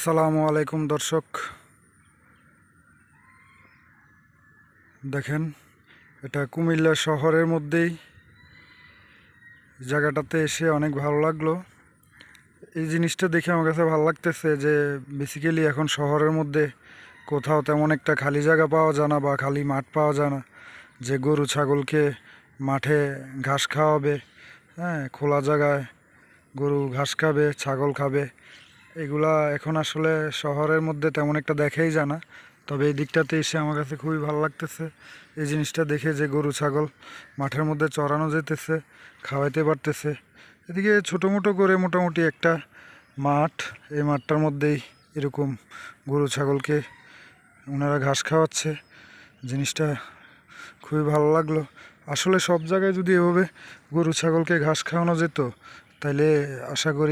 আসসালামু আলাইকুম দর্শক, দেখেন এটা কুমিল্লা শহরের মধ্যেই। জায়গাটাতে এসে অনেক ভালো লাগলো। এই জিনিসটা দেখে আমার কাছে ভালো লাগতেছে যে বেসিক্যালি এখন শহরের মধ্যে কোথাও তেমন একটা খালি জায়গা পাওয়া যায় না বা খালি মাঠ পাওয়া যায় না যে গরু ছাগলকে মাঠে ঘাস খাওয়াবে। হ্যাঁ, খোলা জায়গায় গরু ঘাস খাবে, ছাগল খাবে, এগুলা এখন আসলে শহরের মধ্যে তেমন একটা দেখাই যায় না। তবে এই দিকটাতে এসে আমার কাছে খুবই ভালো লাগতেছে এই জিনিসটা দেখে যে গরু ছাগল মাঠের মধ্যে চড়ানো যেতেছে, খাওয়াইতে পারতেছে। এদিকে ছোটো মোটো করে মোটামুটি একটা মাঠ, এই মাঠটার মধ্যেই এরকম গরু ছাগলকে ওনারা ঘাস খাওয়াচ্ছে। জিনিসটা খুবই ভালো লাগলো। আসলে সব জায়গায় যদি এভাবে গরু ছাগলকে ঘাস খাওয়ানো যেত তাহলে আশা করি